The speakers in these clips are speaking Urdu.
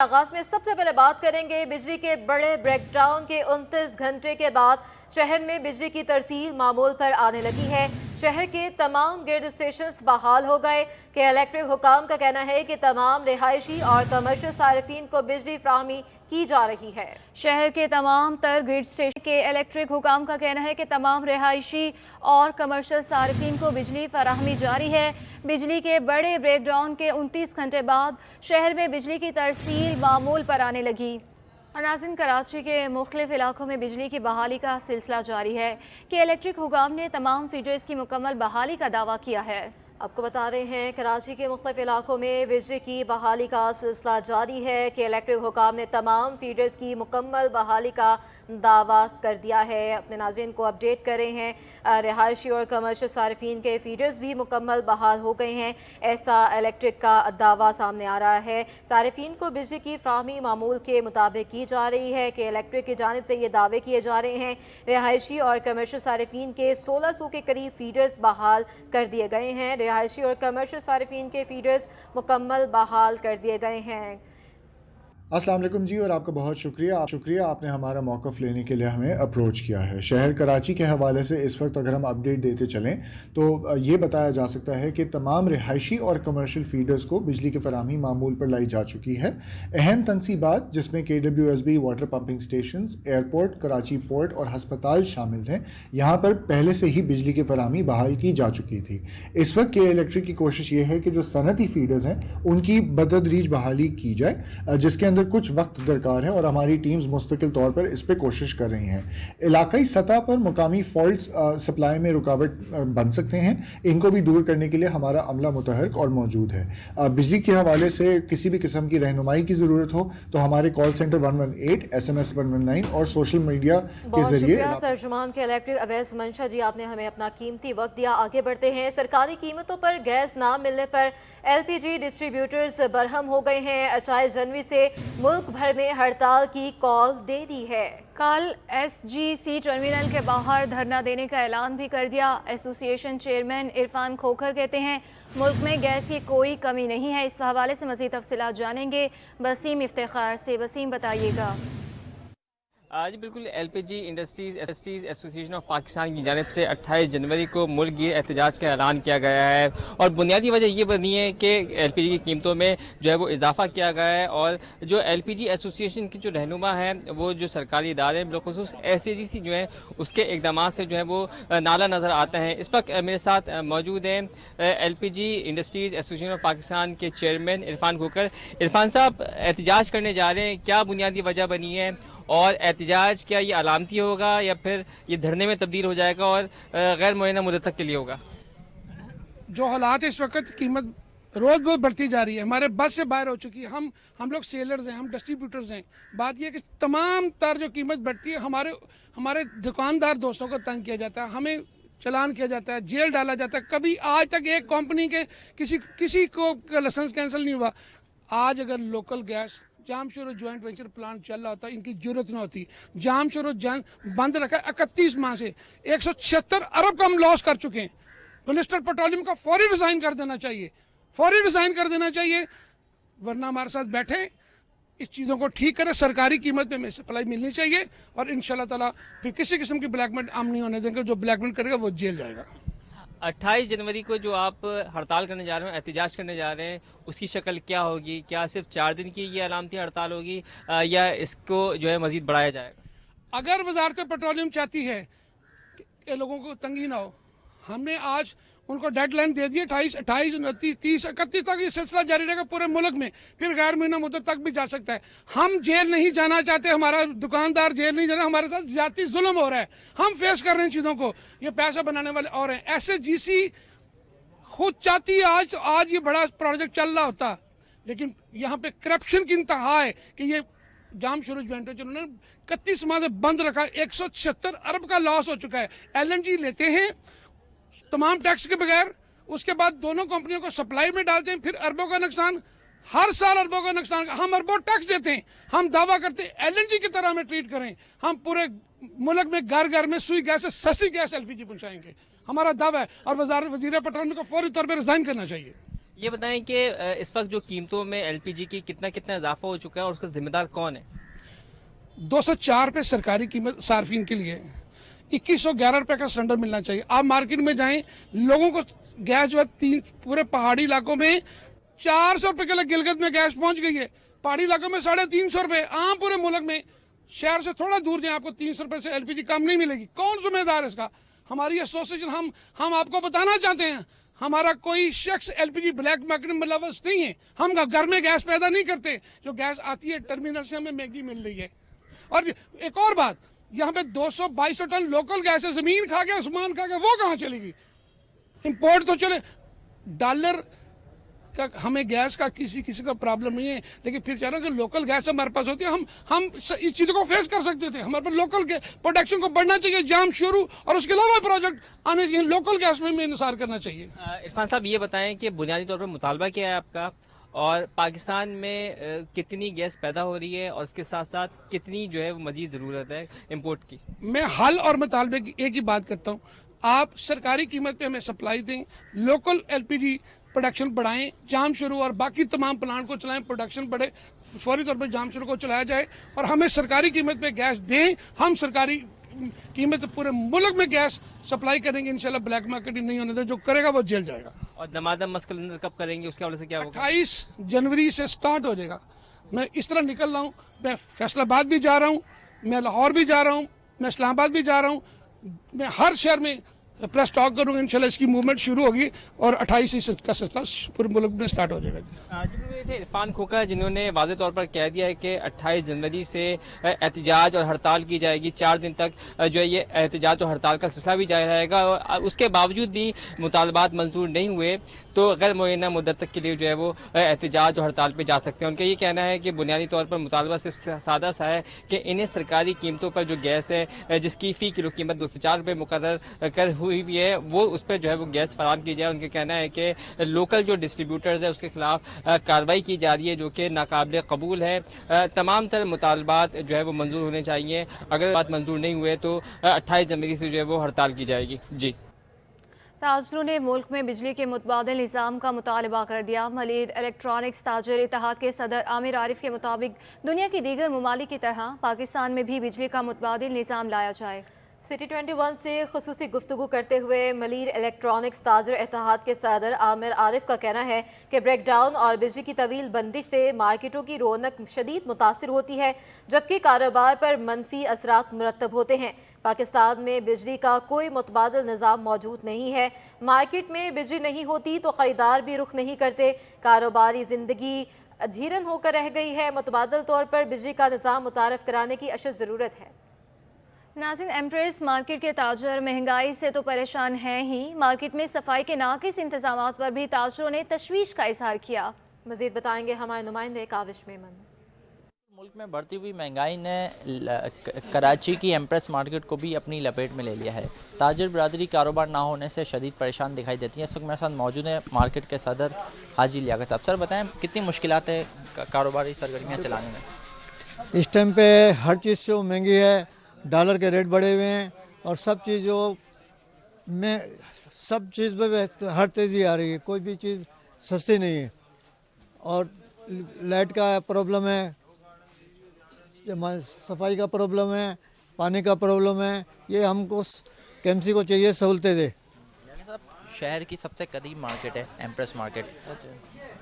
آغاز میں سب سے پہلے بات کریں گے بجلی کے بڑے بریک ڈاؤن کے 29 گھنٹے کے بعد شہر میں بجلی کی ترسیل معمول پر آنے لگی ہے۔ شہر کے تمام گرڈ اسٹیشنز بحال ہو گئے کہ الیکٹرک حکام کا کہنا ہے کہ تمام رہائشی اور کمرشل صارفین کو بجلی فراہمی کی جا رہی ہے۔ شہر کے تمام تر گرڈ اسٹیشن کے الیکٹرک حکام کا کہنا ہے کہ تمام رہائشی اور کمرشل صارفین کو بجلی فراہمی جاری ہے۔ بجلی کے بڑے بریک ڈاؤن کے 29 گھنٹے بعد شہر میں بجلی کی ترسیل معمول پر آنے لگی۔ ناظرین، کراچی کے مختلف علاقوں میں بجلی کی بحالی کا سلسلہ جاری ہے کہ الیکٹرک حکام نے تمام فیڈرز کی مکمل بحالی کا دعویٰ کیا ہے۔ آپ کو بتا رہے ہیں کراچی کے مختلف علاقوں میں بجلی کی بحالی کا سلسلہ جاری ہے کہ الیکٹرک حکام نے تمام فیڈرز کی مکمل بحالی کا دعویٰ کر دیا ہے۔ اپنے ناظرین کو اپڈیٹ کر رہے ہیں رہائشی اور کمرشل صارفین کے فیڈرز بھی مکمل بحال ہو گئے ہیں، ایسا الیکٹرک کا دعویٰ سامنے آ رہا ہے۔ صارفین کو بجلی کی فراہمی معمول کے مطابق کی جا رہی ہے کہ الیکٹرک کی جانب سے یہ دعوے کیے جا رہے ہیں۔ رہائشی اور کمرشل صارفین کے 1600 کے قریب فیڈرز بحال کر دیے گئے ہیں۔ رہائشی اور کمرشل صارفین کے فیڈرز مکمل بحال کر دیے گئے ہیں۔ السلام علیکم جی، اور آپ کا بہت شکریہ آپ نے ہمارا موقف لینے کے لیے ہمیں اپروچ کیا ہے۔ شہر کراچی کے حوالے سے اس وقت اگر ہم اپڈیٹ دیتے چلیں تو یہ بتایا جا سکتا ہے کہ تمام رہائشی اور کمرشل فیڈرز کو بجلی کی فراہمی معمول پر لائی جا چکی ہے۔ اہم تنصیبات جس میں KWSB water pumping stations, airport, Karachi port اور ہسپتال شامل ہیں، یہاں پر پہلے سے ہی بجلی کی فراہمی بحال کی جا چکی تھی۔ اس وقت کے الیکٹرک کی کوشش یہ ہے کہ جو صنعتی فیڈرز ہیں ان کی بتدریج بحالی کی جائے، جس کے اندر کچھ وقت درکار ہے اور ہماری ٹیمز مستقل طور پر اس پہ کوشش کر رہی ہیں۔ علاقائی سطح پر مقامی فالٹس سپلائی میں رکاوٹ بن سکتے ہیں، ان کو بھی دور کرنے کے لیے ہمارا عملہ متحرک اور موجود ہے۔ بجلی کے حوالے سے کسی بھی قسم کی رہنمائی کی ضرورت ہو تو ہمارے کال سینٹر 118، SMS 119 اور سوشل میڈیا کے ذریعے۔ بہت شکریہ ترجمان کے الیکٹرک اویس منشا جی، آپ نے ہمیں اپنا قیمتی وقت دیا۔ آگے بڑھتے ہیں۔ سرکاری قیمتوں پر گیس نہ ملنے پر LPG ڈسٹریبیوٹرز برہم ہو گئے ہیں۔ 28 جنوری سے ملک بھر میں ہڑتال کی کال دے دی ہے۔ کل SGC ٹرمینل کے باہر دھرنا دینے کا اعلان بھی کر دیا۔ ایسوسی ایشن چیئرمین عرفان کھوکھر کہتے ہیں ملک میں گیس کی کوئی کمی نہیں ہے۔ اس حوالے سے مزید تفصیلات جانیں گے بسیم افتخار سے۔ بسیم، بتائیے گا۔ جی بالکل، LPG انڈسٹریز ایسوسی ایشن آف پاکستان کی جانب سے 28 جنوری کو ملک گیر احتجاج کا اعلان کیا گیا ہے، اور بنیادی وجہ یہ بنی ہے کہ LPG کی قیمتوں میں جو ہے وہ اضافہ کیا گیا ہے، اور جو LPG ایسوسی ایشن کی جو رہنما ہیں وہ جو سرکاری ادارے بالخصوص SAGC جو ہیں اس کے اقدامات سے جو ہے وہ نالا نظر آتا ہے۔ اس وقت میرے ساتھ موجود ہیں LPG انڈسٹریز ایسوسی ایشن آف پاکستان کے چیئرمین عرفان کھوکھر۔ عرفان صاحب، احتجاج کرنے جا رہے ہیں، کیا بنیادی وجہ بنی ہے، اور احتجاج کیا یہ علامتی ہوگا یا پھر یہ دھرنے میں تبدیل ہو جائے گا اور غیر معینہ مدت تک کے لیے ہوگا؟ جو حالات اس وقت قیمت روز روز بڑھتی جا رہی ہے، ہمارے بس سے باہر ہو چکی ہے۔ ہم لوگ سیلرز ہیں، ہم ڈسٹریبیوٹرز ہیں۔ بات یہ ہے کہ تمام تر جو قیمت بڑھتی ہے ہمارے دکاندار دوستوں کو تنگ کیا جاتا ہے، ہمیں چلان کیا جاتا ہے، جیل ڈالا جاتا ہے۔ کبھی آج تک ایک کمپنی کے کسی کو لائسنس کینسل نہیں ہوا۔ آج اگر لوکل گیس جام شورو جوائنٹ وینچر پلانٹ چل رہا ہوتا ہے، ان کی ضرورت نہ ہوتی۔ جام شورو بند رکھا ہے 31 ماہ سے، 176 ارب کا ہم لاس کر چکے ہیں۔ گلسٹر پیٹرولیم کا فوری ریزائن کر دینا چاہیے، ورنہ ہمارے ساتھ بیٹھے اس چیزوں کو ٹھیک کرے، سرکاری قیمت پہ ہمیں سپلائی ملنی چاہیے، اور انشاءاللہ تعالیٰ پھر کسی قسم کی بلیک میل ہم نہیں ہونے دیں گے۔ جو بلیک میل کرے گا وہ جیل جائے گا۔ 28 جنوری کو جو آپ ہڑتال کرنے جا رہے ہیں، احتجاج کرنے جا رہے ہیں، اس کی شکل کیا ہوگی؟ کیا صرف 4 دن کی یہ علامتی ہڑتال ہوگی یا اس کو جو ہے مزید بڑھایا جائے گا؟ اگر وزارت پیٹرولیم چاہتی ہے کہ لوگوں کو تنگی نہ ہو، ہم نے آج ان کو ڈیڈ لائن دے دی ہے 28، 29، 30، 31 تک یہ سلسلہ جاری رہے گا پورے ملک میں، پھر غیر معینہ مدت تک بھی جا سکتا ہے۔ ہم جیل نہیں جانا چاہتے، ہمارا دکاندار جیل نہیں جانا، ہمارے ساتھ زیادتی ظلم ہو رہا ہے، ہم فیس کر رہے ہیں چیزوں کو، یہ پیسہ بنانے والے اور ہیں۔ SAGC خود چاہتی ہے آج یہ بڑا پروجیکٹ چل رہا ہوتا، لیکن یہاں پہ کرپشن کی انتہا ہے کہ یہ جام شورو جوائنٹ وینچر انہوں نے 31 ماہ سے بند رکھا، 176 ارب کا لاس ہو چکا ہے۔ LNG لیتے ہیں تمام ٹیکس کے بغیر، اس کے بعد دونوں کمپنیوں کو سپلائی میں ڈالتے ہیں، پھر اربوں کا نقصان، ہر سال اربوں کا نقصان۔ ہم اربوں ٹیکس دیتے ہیں، ہم دعویٰ کرتے ہیں LNG کی طرح ہمیں ٹریٹ کریں، ہم پورے ملک میں گھر میں سوئی گیس سے سستی گیس LPG پہنچائیں گے، ہمارا دعویٰ ہے، اور وزیر پیٹرولیم کو فوری طور پہ ریزائن کرنا چاہیے۔ یہ بتائیں کہ اس وقت جو قیمتوں میں ایل پی جی کی کتنا اضافہ ہو چکا ہے اور اس کا ذمہ دار کون ہے؟ 204 روپے سرکاری قیمت صارفین کے لیے، 2111 روپے کا سلنڈر ملنا چاہیے. آپ مارکیٹ میں جائیں، لوگوں کو گیس جو ہے پورے پہاڑی علاقوں میں 400 روپے کے لیے گلگت میں گیس پہنچ گئی ہے. پہاڑی علاقوں میں 350 روپے. عام پورے ملک میں شہر سے تھوڑا دور جائیں، آپ کو 300 روپے سے ایل پی جی کم نہیں ملے گی. کون ذمہ دار ہے اس کا؟ ہماری ایسوسیشن. ہم آپ کو بتانا چاہتے ہیں، ہمارا کوئی شخص ایل پی جی بلیک مارکیٹ میں ملوث نہیں ہے. ہم گھر میں گیس پیدا نہیں کرتے. جو گیس آتی ہے ٹرمینل سے ہمیں مہنگی مل رہی ہے. اور ایک اور بات، یہاں پہ 222 ٹن لوکل گیس ہے. زمین کھا کے آسمان کھا کے وہ کہاں چلے گی؟ امپورٹ تو چلے. ڈالر کا ہمیں گیس کا کسی کا پرابلم نہیں ہے، لیکن پھر چاہ رہا ہوں کہ لوکل گیس ہمارے پاس ہوتی ہے. ہم اس چیز کو فیس کر سکتے تھے. ہمارے پاس لوکل پروڈکشن کو بڑھنا چاہیے، جام شروع، اور اس کے علاوہ پروجیکٹ آنے چاہیے. لوکل گیس میں انحصار کرنا چاہیے. عرفان صاحب یہ بتائیں کہ بنیادی طور پر مطالبہ کیا ہے آپ کا، اور پاکستان میں کتنی گیس پیدا ہو رہی ہے، اور اس کے ساتھ ساتھ کتنی جو ہے وہ مزید ضرورت ہے امپورٹ کی؟ میں حل اور مطالبے کی ایک ہی بات کرتا ہوں، آپ سرکاری قیمت پہ ہمیں سپلائی دیں، لوکل ایل پی جی پروڈکشن بڑھائیں، جام شروع اور باقی تمام پلانٹ کو چلائیں، پروڈکشن بڑھے، فوری طور پر جام شروع کو چلایا جائے، اور ہمیں سرکاری قیمت پہ گیس دیں. ہم سرکاری قیمت پورے ملک میں گیس سپلائی کریں گے. انشاءاللہ بلیک مارکیٹنگ نہیں ہونے دے. جو کرے گا وہ جیل جائے گا. اور دمادم مسکل کب کریں گے، اس کے حوالے سے کیا ہوگا؟ 28 جنوری سے سٹارٹ ہو جائے گا. میں اس طرح نکل رہا ہوں، میں فیصل آباد بھی جا رہا ہوں، میں لاہور بھی جا رہا ہوں، میں اسلام آباد بھی جا رہا ہوں. میں ہر شہر میں پریس ٹاک کروں گا. انشاءاللہ اس کی موومنٹ شروع ہوگی اور 28 کا سلسلہ پورے ملک میں سٹارٹ ہو جائے گا. تھے عرفان کھوکھر، جنہوں نے واضح طور پر کہہ دیا ہے کہ 28 جنوری سے احتجاج اور ہڑتال کی جائے گی. 4 دن تک جو ہے یہ احتجاج اور ہڑتال کا سلسلہ بھی جاری رہے گا، اور اس کے باوجود بھی مطالبات منظور نہیں ہوئے تو غیر معینہ مدت تک کے لیے جو ہے وہ احتجاج اور ہڑتال پہ جا سکتے ہیں. ان کا یہ کہنا ہے کہ بنیادی طور پر مطالبہ صرف سادہ سا ہے کہ انہیں سرکاری قیمتوں پر جو گیس ہے، جس کی فی کلو قیمت 204 روپے مقرر کر ہوئی ہے، وہ اس پہ جو ہے وہ گیس فراہم کی جائے. ان کا کہنا ہے کہ لوکل جو ڈسٹریبیوٹرز ہے اس کے خلاف کارروائی کی جا رہی ہے، جو کہ ناقابل قبول ہے. تمام تر مطالبات جو ہے وہ منظور ہونے چاہیے. اگر بات منظور نہیں ہوئے تو 28 جنوری سے جو ہے وہ ہڑتال کی جائے گی. جی، تاجروں نے ملک میں بجلی کے متبادل نظام کا مطالبہ کر دیا. ملیر الیکٹرانکس تاجر اتحاد کے صدر عامر عارف کے مطابق دنیا کی دیگر ممالک کی طرح پاکستان میں بھی بجلی کا متبادل نظام لایا جائے. سٹی 21 سے خصوصی گفتگو کرتے ہوئے ملیر الیکٹرانکس تاجر اتحاد کے صدر عامر عارف کا کہنا ہے کہ بریک ڈاؤن اور بجلی کی طویل بندش سے مارکیٹوں کی رونق شدید متاثر ہوتی ہے، جبکہ کاروبار پر منفی اثرات مرتب ہوتے ہیں. پاکستان میں بجلی کا کوئی متبادل نظام موجود نہیں ہے. مارکیٹ میں بجلی نہیں ہوتی تو خریدار بھی رخ نہیں کرتے. کاروباری زندگی ادھیرن ہو کر رہ گئی ہے. متبادل طور پر بجلی کا نظام متعارف کرانے کی اشد ضرورت ہے. ناظرین، ایمپریس مارکیٹ کے تاجر مہنگائی سے تو پریشان ہیں ہی، مارکیٹ میں صفائی کے ناقص انتظامات پر بھی تاجروں نے تشویش کا اظہار کیا. مزید بتائیں گے ہمارے نمائندے کاوش میمن. ملک میں بڑھتی ہوئی مہنگائی نے کراچی کی ایمپریس مارکیٹ کو بھی اپنی لپیٹ میں لے لیا ہے. تاجر برادری کاروبار نہ ہونے سے شدید پریشان دکھائی دیتی ہیں. اس وقت میرے ساتھ موجود ہیں مارکیٹ کے صدر حاجی لیاقت صاحب. سر بتائیں کتنی مشکلات ہیں کاروباری سرگرمیاں چلانے میں؟ اس ٹائم پہ ہر چیز جو مہنگی ہے، ڈالر کے ریٹ بڑھے ہوئے ہیں، اور سب چیز پہ ہر تیزی آ رہی ہے. کوئی بھی چیز سستی نہیں ہے، اور لائٹ کا پرابلم ہے، صفائی کا پرابلم ہے، پانی کا پرابلم ہے. یہ ہم کو KMC کو چاہیے سہولتیں دے. شہر کی سب سے قدیم مارکیٹ ہے ایمپریس مارکیٹ،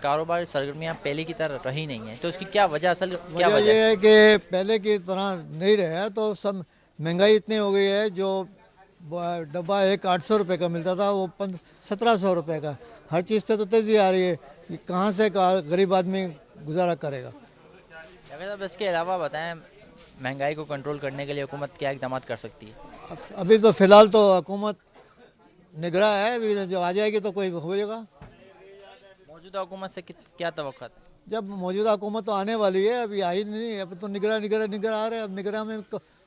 کاروباری سرگرمیاں پہلے کی طرح رہی نہیں ہیں، تو اس کی کیا وجہ کیا وجہ یہ ہے کہ پہلے کی طرح نہیں رہا، تو سب مہنگائی اتنی ہو گئی ہے. جو ڈبہ ایک 800 روپے کا ملتا تھا وہ 1700 روپے کا. ہر چیز پہ تو تیزی آ رہی ہے. کہاں سے غریب آدمی گزارا کرے گا؟ صاحب اس کے علاوہ بتائیں مہنگائی کو کنٹرول کرنے کے لیے حکومت کیا اقدامات کر سکتی ہے؟ ابھی تو فی الحال تو حکومت نگراں ہے، ابھی جو آ جائے گی تو کوئی ہو جائے گا. موجودہ حکومت سے کیا توقع ہے؟ جب موجودہ حکومت تو آنے والی ہے، ابھی آئی نہیں ہے. اب تو نگراں آ رہے ہیں. اب نگراں میں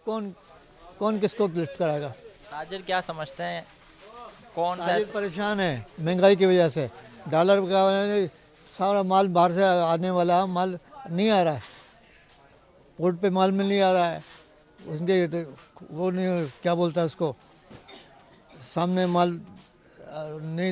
کون کس کو لسٹ کرائے گا؟ تاجر کیا سمجھتے ہیں کون تاجر پریشان ہے مہنگائی کی وجہ سے. ڈالر کا سارا مال باہر سے آنے والا مال نہیں آ رہا ہے، پورٹ پہ مال نہیں آ رہا ہے. اس کے وہ نہیں کیا بولتا ہے اس کو، سامنے مال نہیں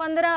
15